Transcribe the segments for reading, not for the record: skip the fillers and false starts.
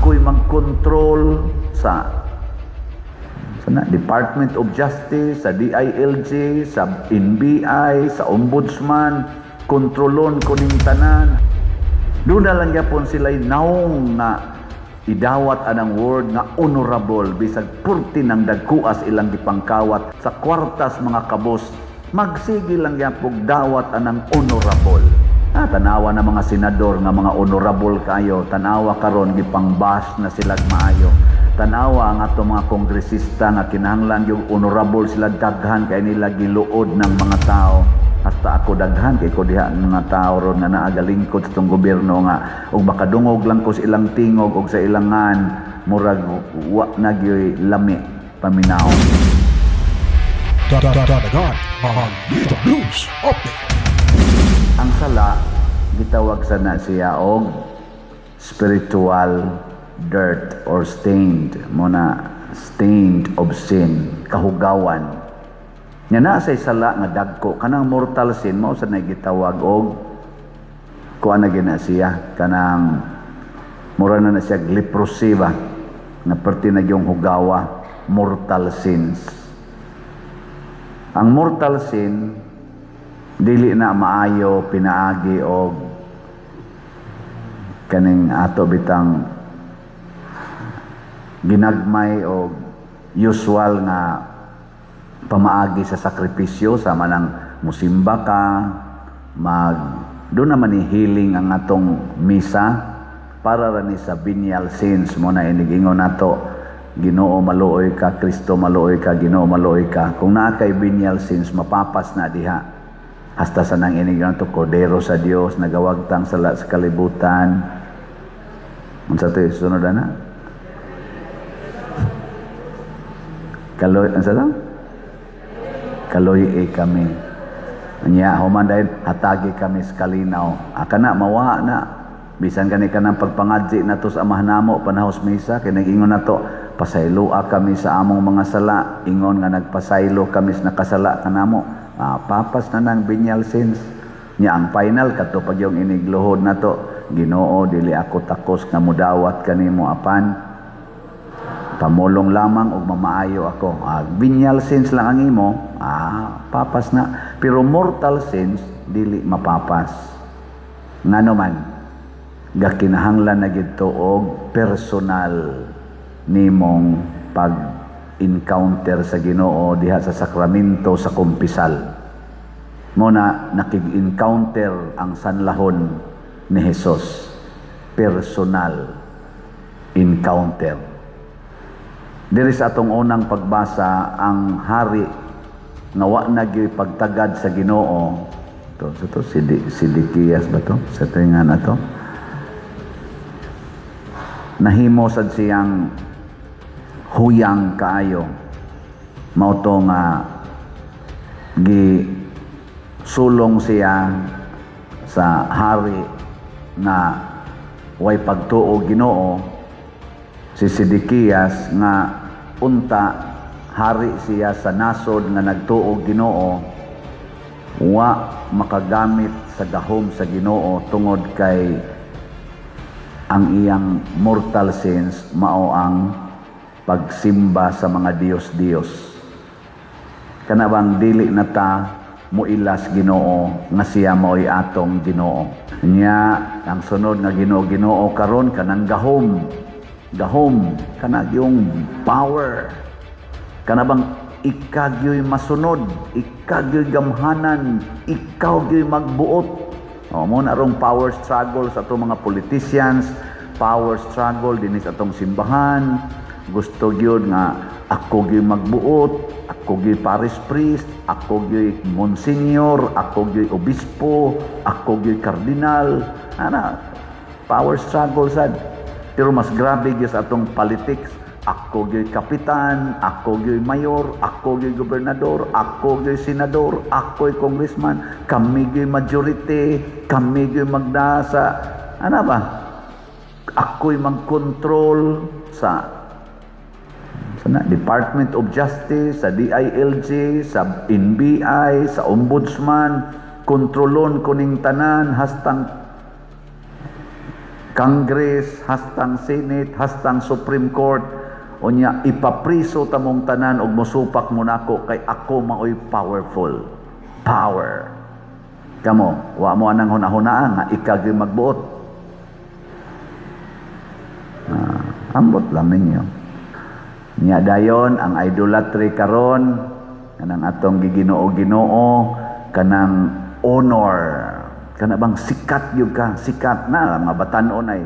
ako'y mag-control sa Department of Justice, sa DILG, sa NBI, sa Ombudsman, kontrolon ko ning tanan. Doon na lang yapon sila'y naong na idawat anang word nga honorable, bisag purti ng dagkuas ilang gipangkawat sa kwartas mga kabos, magsigi lang yapog dawat anang honorable. Tanawa na mga senador nga mga honorable kayo, tanawa karon gipang-bash na sila maayo. Tanawa ang ato mga kongresista nga kinahanglan yung honorable sila, daghan kay nila giluod ng mga tao. Hasta ako daghan kay ko diha ng mga tao ron nga naagalingkod sa tong gobyerno nga ug makadungog lang ko sa ilang tingog ug sa ilangan murag wa nagyoy lami paminaw. Dagdagan ang Dito News Update. Ang sala gitawag sana siya og spiritual dirt or stained stained of sin, kahugawan. Nya na say sala nga dagko kanang mortal sin mao sa nagitawag og kuan na gina siya kanang mura na siya leprosy ba nga perti na yung hugawa, mortal sins. Ang mortal sin dili na maayo pinaagi og kaning ato bitang ginagmay o usual nga pamaagi sa sakripisyo sama ng musimba ka doon naman healing ang atong misa para rani sa venial sins mo na inigingon nato Ginoo maluoy ka, Kristo maluoy ka, Ginoo maluoy ka. Kung naa kay venial sins mapapas na diha hasta sa nang inigingon to kordero sa Dios nagawagtang sala sa kalibutan. Unsa to sunod na? Kaloy, ano kaloy kami. Nya human dahil hatagi kami sa kalinaw. Akana mawa na. Bisan kani kanang pagpangadji nato sa amahan namo panahos misa kay nag-ingon nato pasayloa kami sa among mga sala. Ingon nga nagpasaylo kami sa nakasala kanamo. Papas na nang venial sins. Nya ang final kadto pag yung inigluhod nato, Ginoo dili ako takos nga mudawat kanimo apan pamulong lamang og mamaayo ako. Venial sins lang ang imo, papas na. Pero mortal sins dili mapapas. Ngano man gakinahanglan na gidto og personal nimong pag-encounter sa Ginoo diha sa sakramento sa kumpisal. Muna nakig-encounter ang sanlahon ni Jesus. Personal encounter. Diri sa atong unang pagbasa ang hari nga wa nagyoy pagtagad sa Ginoo. Ito si Dikias ba to? Sa tingan na to. Nahimo sad siyang huyang kaayo. Mao to nga sulong siya sa hari na way pagtuo Ginoo. Si Sidikiyas nga unta hari siya sa nasod nga nagtuo Ginoo, wa makagamit sa gahom sa Ginoo tungod kay ang iyang mortal sins mao ang pagsimba sa mga Diyos-Diyos. Kana bang dili na ta muilas Ginoo nga siya mao'y atong Ginoo. Nya ang sunod nga Ginoo karon kanang gahom kana yung power, kana bang ikagyoy masunod, ikagyoy gamhanan, ikaw gyoy magbuot. Mo na rong power struggle sa atong mga politicians, power struggle din sa atong simbahan. Gusto gyud nga ako gyoy magbuot, ako gyoy parish priest, ako gyoy monsignor, ako gyoy obispo, ako gyoy kardinal. Power struggle sad. Pero mas grabe gyud sa atong politics. Ako gyoy kapitan, ako gyoy mayor, ako gyoy gobernador, ako gyoy senador, ako'y congressman, kami gyoy majority, kami gyoy magdasa. Ano ba? Ako'y mag-control sa Department of Justice, sa DILG, sa NBI, sa Ombudsman, kontrolon ko ning tanan hastang Congress, hastang Senate, hastang Supreme Court, unya ipapriso tamong tanan og mosupak mo nako kay ako maoy powerful. Power. Kamo, wa mo anang hunahunaan nga ikaw gyud magbuot. Ambot lang ninyo. Nya dayon ang idolatry karon kanang atong giginoo-ginoo kanang honor. Kana bang sikat gyud ka, sikat na mga batan-on ay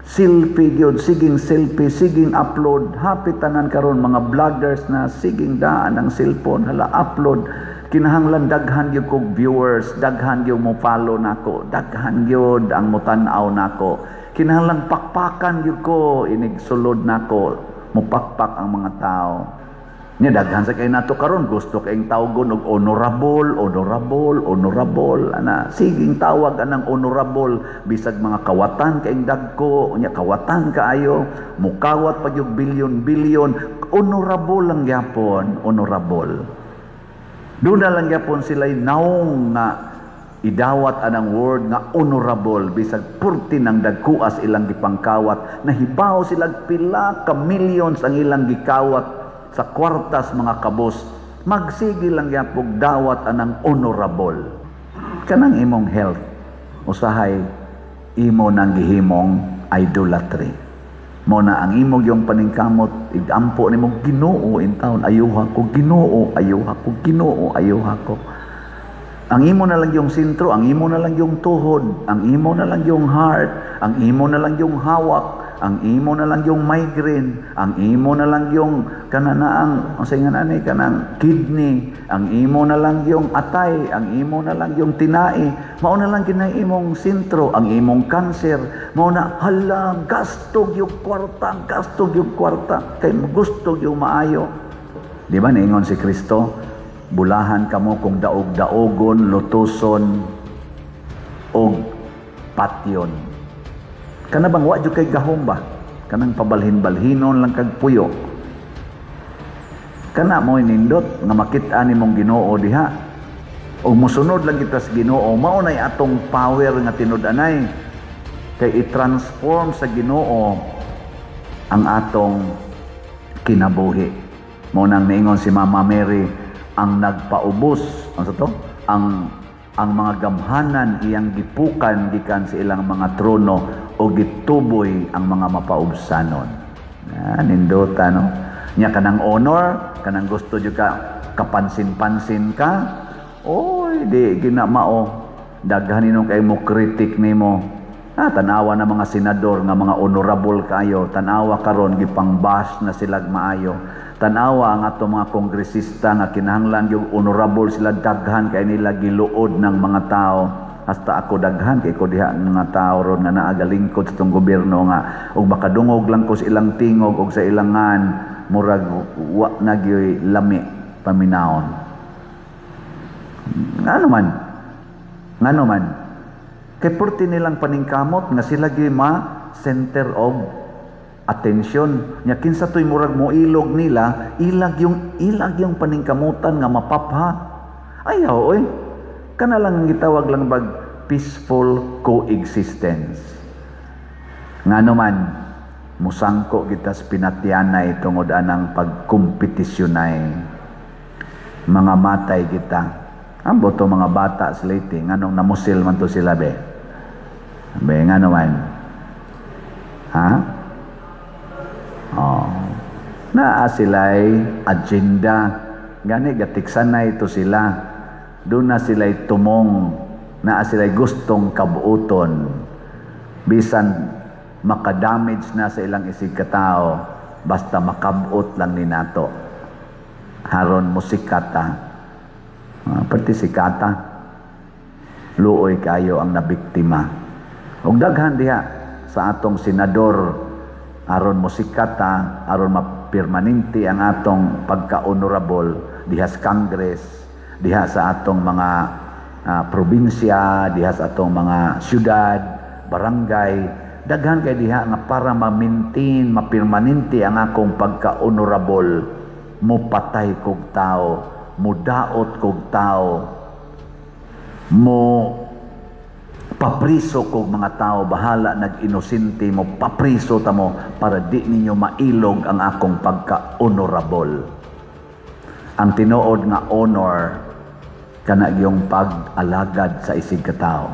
selfie gyud, siging selfie, siging upload. Hapit tanan karon mga vloggers na siging daan ang cellphone, hala upload. Kinahanglan daghan gyud kog viewers, daghan gyud mo follow nako, daghan gyud ang mutan-aw nako. Kinahanglan pakpakan gyud ko, inig sulod nako, mupakpak ang mga tao. Nya daghan sa kay nato karon gusto kayong tawgon og honorable, ana siging tawag anang honorable bisag mga kawatan kayong dagko, nya kawatan kaayo, mukawat pa yung bilyon-bilyon, honorable lang gyapon, honorable. Doon na lang gyapon sila'y naong nga idawat anang word nga honorable bisag purti ng dagkuas ilang gipangkawat, nahibaw sila pila ka millions ang ilang gikawat sa kwartas mga kabos, magsigi lang yan pog dawat anang honorable. Kanang imong health, usahay imo nang gihimong idolatry. Mo na ang imong yung paningkamot, igampo ni mong Ginoo in taon, ayuha ko, Ginoo, ayuha ko, Ginoo, ayuha ko. Ang imo na lang yung sintro, ang imo na lang yung tuhod, ang imo na lang yung heart, ang imo na lang yung hawak, ang imo na lang yung migraine, ang imo na lang yung kananaang, ang sayangan kanang kidney, ang imo na lang yung atay, ang imo na lang yung tinai, mao na lang kinay imong sintro, ang imong cancer, mao na hala gastog yung kwarta, kay gusto yung maayo. Di ba niingon si Kristo, bulahan kamo kung daog-daogon, lutuson, og patyon. Kana bang wa jud kay gahom ba? Kanang pabalhin-balhinon lang kag puyo. Kana mo nindot nga makit-an nimong Ginoo diha. Og mosunod lang kita sa Ginoo, mao nay atong power nga tinud-anay kay i-transform sa Ginoo ang atong kinabuhi. Mao nang niingon si Mama Mary, ang nagpaubos, ano to? Ang mga gamhanan iyang gipukan gikan sa ilang mga trono o gituboy ang mga mapaubsanon. Nindota, no? Nya kanang honor, kanang gusto jud ka kapansin-pansin ka, oy, di ginamao. Daghan ninong kay mo kritik nimo. Tanawa na mga senador nga mga honorable kayo, tanawa karon gipang-bash na sila maayo. Tanawa ang ato mga kongresista nga kinahanglan yung honorable sila, daghan kay nila giluod ng mga tao. Hasta ako daghan kay ko diha ng mga tao ron nga naagalingkod sa itong gobyerno nga ug makadungog lang ko sa ilang tingog ug sa ilangan murag wa nagyoy lami paminawon. Ngano man kay purti nilang paningkamot nga sila gyud center of attention. Nya kinsa toy murag mo ilog nila, ilag yung paningkamutan nga mapapha. Ayaw oy. Kana lang ang gitawag lang bag peaceful coexistence. Ngano man musangko kita sa pinatyanay tungod anang pagkompetisyonay. Mga matay kita. Ambo to mga bata sa late, nganong namusil man to sila be. Be ngano man. Ha? Naa sila'y agenda. Gani gatiksanay ito sila. Doon na sila'y tumong. Naa sila'y gustong kabuuton. Bisan makadamage na sa ilang isig katao, basta makabuot lang ni nato. Haron musikata. Pati sikata. Luoy kayo ang nabiktima. Ug daghan diha sa atong senador, aron musikata, aron mapirmanente ang atong pagka-honorable diha sa Congress, diha sa atong mga probinsya, diha sa atong mga syudad, barangay, daghan kay diha nga para ma-maintain, mapirmanente ang akong pagka-honorable, mupatay kog tao, mudaot kog tao, mo papriso kog mga tao, bahala nag-inosente mo, papriso ta mo para di ninyo mailog ang akong pagka-honorable. Ang tinuod nga honor kana yung pag-alagad sa isig katao.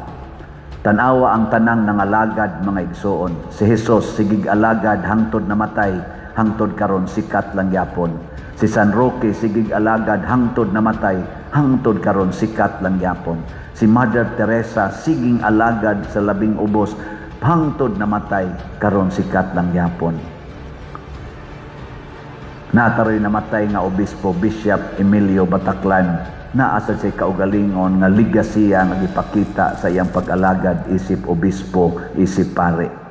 Tanawa ang tanang nangalagad mga igsoon. Si Jesus sigig alagad hangtod namatay, hangtod karon sikat lang yapon. Si San Roque sigig alagad hangtod namatay, hangtod karon sikat lang yapon. Si Mother Teresa siging alagad sa labing ubos, hangtod namatay, karon sikat lang yapon. Nataroy namatay nga obispo Bishop Emilio Bataclan, naasa siya kaugalingon nga ligasiya nga gipakita sa iyang pag-alagad isip obispo, isip pare.